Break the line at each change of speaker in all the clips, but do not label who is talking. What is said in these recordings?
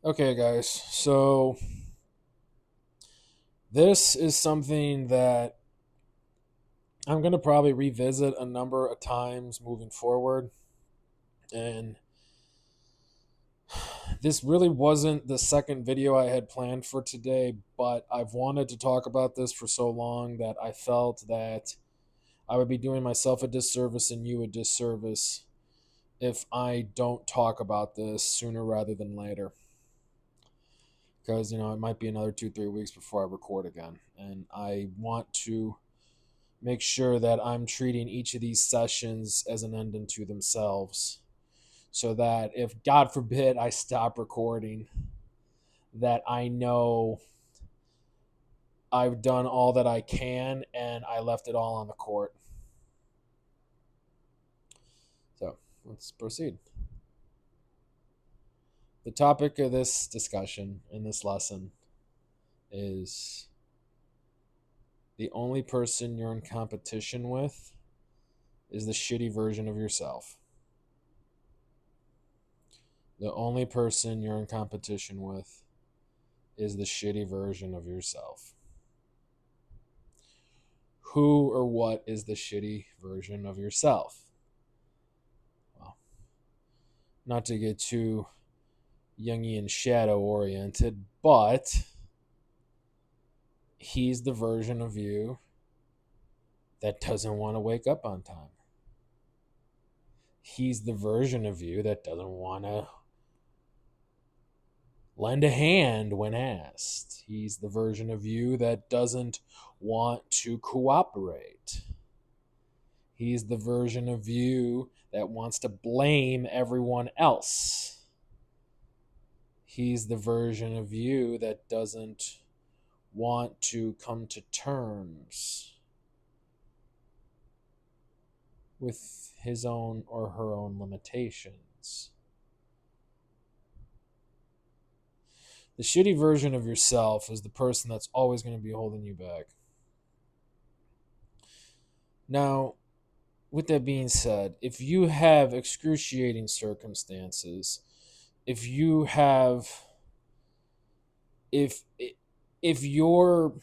Okay, guys. So this is something that I'm going to probably revisit a number of times moving forward. And this really wasn't the second video I had planned for today, but I've wanted to talk about this for so long that I felt that I would be doing myself a disservice and you a disservice if I don't talk about this sooner rather than later. Because, it might be another 2, 3 weeks before I record again. And I want to make sure that I'm treating each of these sessions as an end unto themselves so that if God forbid I stop recording, that I know I've done all that I can and I left it all on the court. So let's proceed. The topic of this discussion in this lesson is the only person you're in competition with is the shitty version of yourself. The only person you're in competition with is the shitty version of yourself. Who or what is the shitty version of yourself? Well, not to get too Jungian shadow oriented, but he's the version of you that doesn't want to wake up on time. He's the version of you that doesn't want to lend a hand when asked. He's the version of you that doesn't want to cooperate. He's the version of you that wants to blame everyone else. He's the version of you that doesn't want to come to terms with his own or her own limitations. The shitty version of yourself is the person that's always going to be holding you back. Now, with that being said, if you have excruciating circumstances, if you have if if you're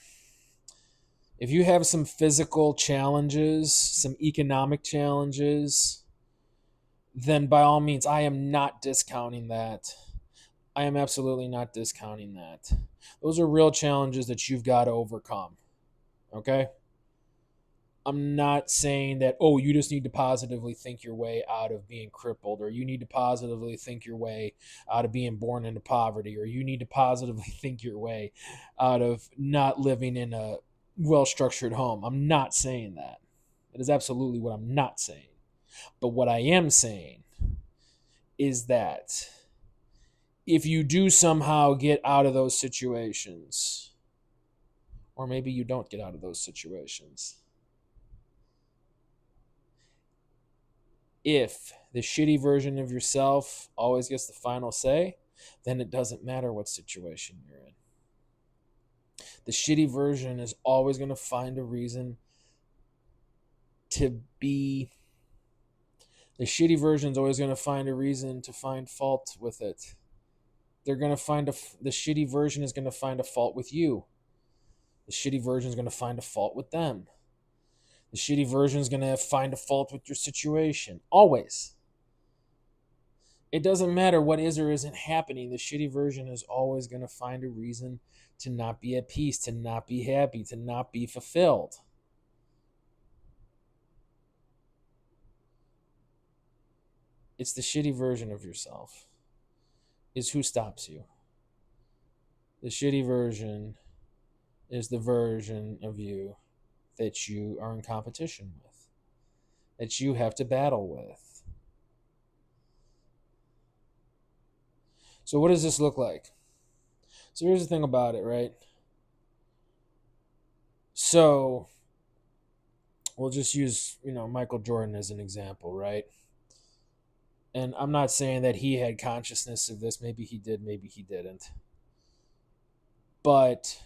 if you have some physical challenges, some economic challenges, then by all means I am not discounting that. I am absolutely not discounting that. Those are real challenges that you've got to overcome. Okay? I'm not saying that, oh, you just need to positively think your way out of being crippled, or you need to positively think your way out of being born into poverty, or you need to positively think your way out of not living in a well structured home. I'm not saying that. That is absolutely what I'm not saying. But what I am saying is that if you do somehow get out of those situations, or maybe you don't get out of those situations, if the shitty version of yourself always gets the final say, then it doesn't matter what situation you're in. The shitty version is always going to find a reason to be. The shitty version is always going to find a reason to find fault with it. They're going to find the shitty version is going to find a fault with you. The shitty version is going to find a fault with them. The shitty version is going to find a fault with your situation. Always. It doesn't matter what is or isn't happening. The shitty version is always going to find a reason to not be at peace, to not be happy, to not be fulfilled. It's the shitty version of yourself is who stops you. The shitty version is the version of you that you are in competition with, that you have to battle with. So what does this look like? So here's the thing about it, right? So we'll just use, Michael Jordan as an example, right? And I'm not saying that he had consciousness of this. Maybe he did, maybe he didn't. But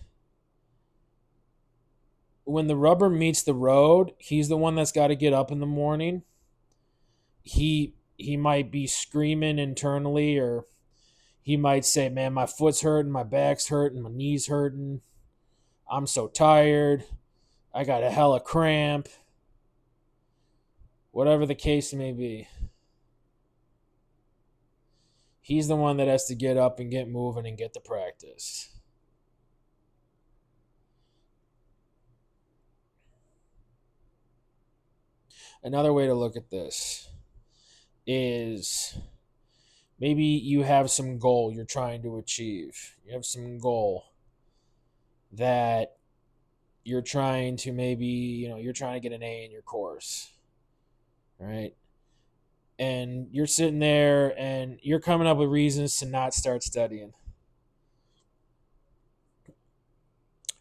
when the rubber meets the road, he's the one that's got to get up in the morning. He might be screaming internally, or He might say, man, my foot's hurting, my back's hurting, my knee's hurting. I'm so tired. I got a hella cramp. Whatever the case may be. He's the one that has to get up and get moving and get to practice. Another way to look at this is maybe you have some goal you're trying to achieve. You have some goal that you're trying to you're trying to get an A in your course, right? And you're sitting there and you're coming up with reasons to not start studying.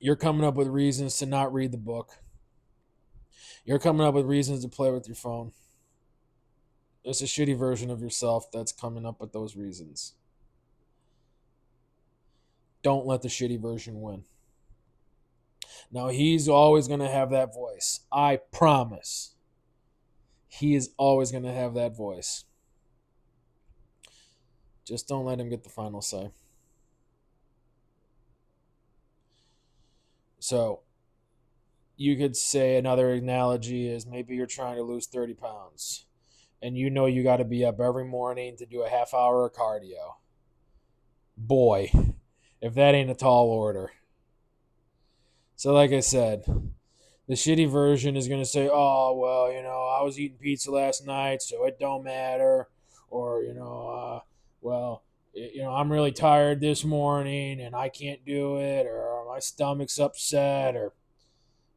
You're coming up with reasons to not read the book. You're coming up with reasons to play with your phone. It's a shitty version of yourself that's coming up with those reasons. Don't let the shitty version win. Now, he's always going to have that voice. I promise. He is always going to have that voice. Just don't let him get the final say. So, you could say another analogy is maybe you're trying to lose 30 pounds and you know you got to be up every morning to do a half hour of cardio. Boy, if that ain't a tall order. So like I said, the shitty version is going to say, oh, well, I was eating pizza last night, so it don't matter. Or, I'm really tired this morning and I can't do it, or my stomach's upset, or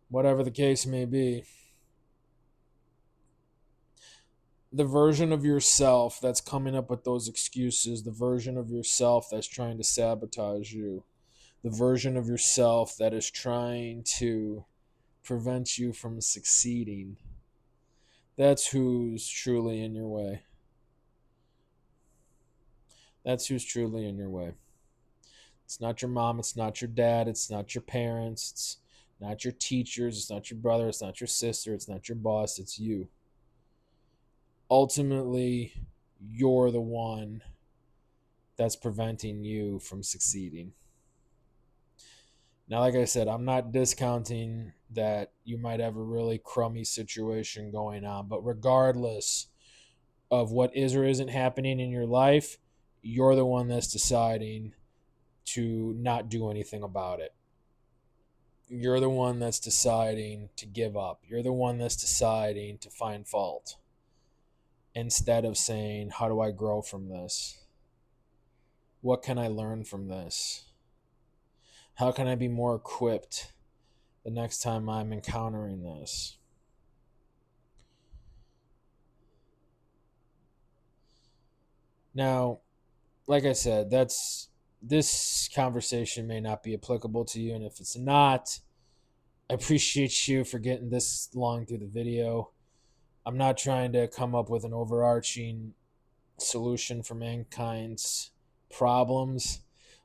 whatever the case may be. The version of yourself that's coming up with those excuses, the version of yourself that's trying to sabotage you, the version of yourself that is trying to prevent you from succeeding, that's who's truly in your way. That's who's truly in your way. It's not your mom, it's not your dad, it's not your parents, it's not your teachers, it's not your brother, it's not your sister, it's not your boss, it's you. Ultimately, you're the one that's preventing you from succeeding. Now, like I said, I'm not discounting that you might have a really crummy situation going on, but regardless of what is or isn't happening in your life, you're the one that's deciding to not do anything about it. You're the one that's deciding to give up. You're the one that's deciding to find fault instead of saying, how do I grow from this? What can I learn from this? How can I be more equipped the next time I'm encountering this? Now, like I said, this conversation may not be applicable to you, and if it's not, I appreciate you for getting this long through the video. I'm not trying to come up with an overarching solution for mankind's problems.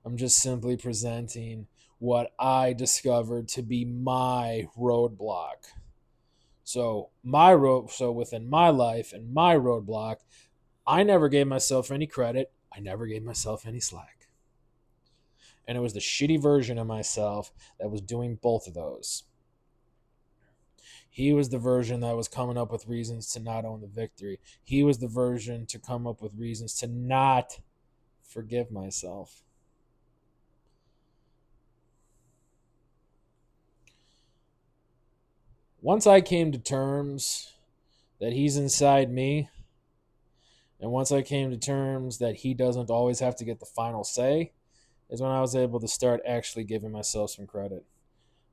I'm just simply presenting what I discovered to be my roadblock. So within my life and my roadblock, I never gave myself any credit. I never gave myself any slack. And it was the shitty version of myself that was doing both of those. He was the version that was coming up with reasons to not own the victory. He was the version to come up with reasons to not forgive myself. Once I came to terms that he's inside me, and once I came to terms that he doesn't always have to get the final say, is when I was able to start actually giving myself some credit.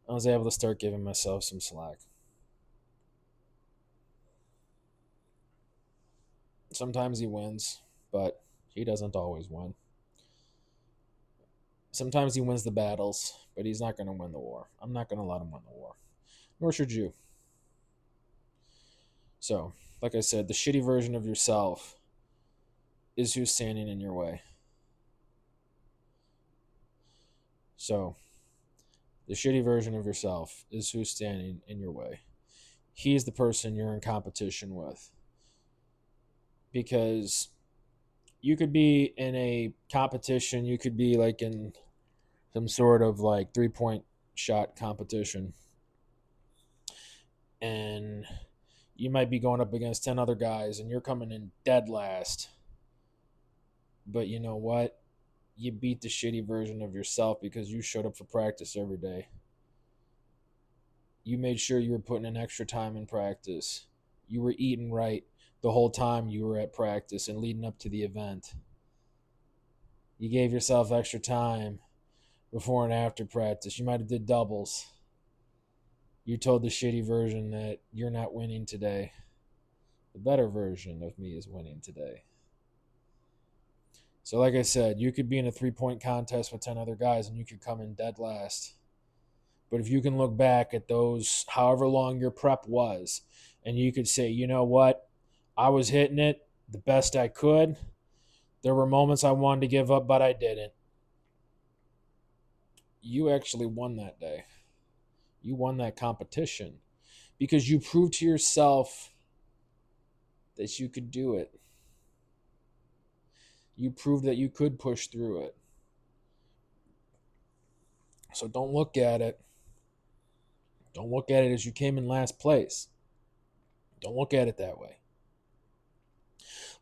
I was able to start giving myself some slack. Sometimes he wins, but he doesn't always win. Sometimes he wins the battles, but he's not going to win the war. I'm not going to let him win the war. Nor should you. So, like I said, the shitty version of yourself is who's standing in your way. So, the shitty version of yourself is who's standing in your way. He's the person you're in competition with. Because You could be in a competition. You could be like in some sort of like 3-point shot competition. And you might be going up against 10 other guys and you're coming in dead last. But you know what? You beat the shitty version of yourself because you showed up for practice every day. You made sure you were putting in extra time in practice. You were eating right the whole time you were at practice and leading up to the event. You gave yourself extra time before and after practice. You might have did doubles. You told the shitty version that you're not winning today. The better version of me is winning today. So like I said, you could be in a 3-point contest with 10 other guys and you could come in dead last. But if you can look back at those, however long your prep was, and you could say, you know what, I was hitting it the best I could. There were moments I wanted to give up, but I didn't. You actually won that day. You won that competition because you proved to yourself that you could do it. You proved that you could push through it. So don't look at it. Don't look at it as you came in last place. Don't look at it that way.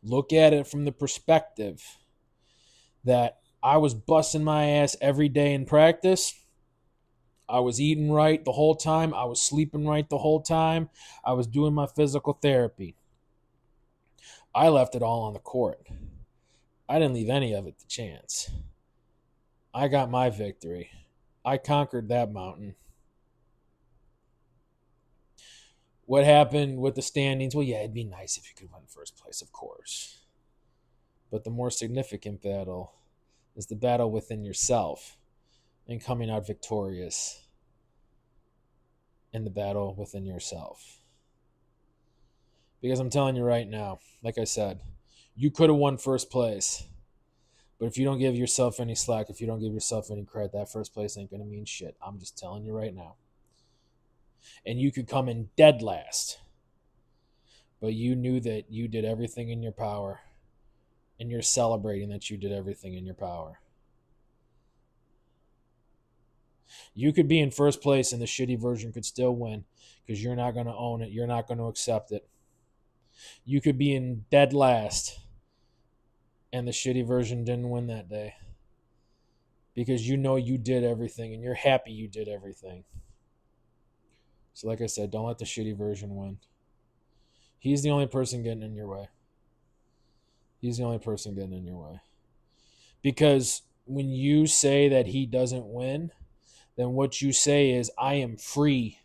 Look at it from the perspective that I was busting my ass every day in practice. I was eating right the whole time. I was sleeping right the whole time. I was doing my physical therapy. I left it all on the court. I didn't leave any of it to chance. I got my victory. I conquered that mountain. What happened with the standings? Well, yeah, it'd be nice if you could win first place, of course. But the more significant battle is the battle within yourself and coming out victorious in the battle within yourself. Because I'm telling you right now, like I said, you could have won first place. But if you don't give yourself any slack, if you don't give yourself any credit, that first place ain't going to mean shit. I'm just telling you right now. And you could come in dead last. But you knew that you did everything in your power. And you're celebrating that you did everything in your power. You could be in first place and the shitty version could still win because you're not going to own it. You're not going to accept it. You could be in dead last and the shitty version didn't win that day because you know you did everything and you're happy you did everything. So like I said, don't let the shitty version win. He's the only person getting in your way. He's the only person getting in your way. Because when you say that he doesn't win, then what you say is, I am free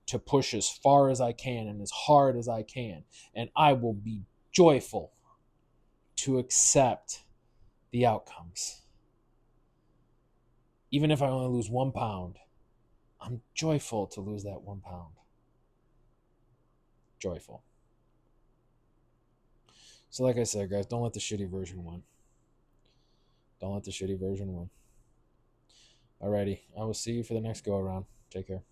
to push as far as I can and as hard as I can. And I will be joyful to accept the outcomes. Even if I only lose 1 pound, I'm joyful to lose that 1 pound. Joyful. So like I said, guys, don't let the shitty version win. Don't let the shitty version win. Alrighty, I will see you for the next go around. Take care.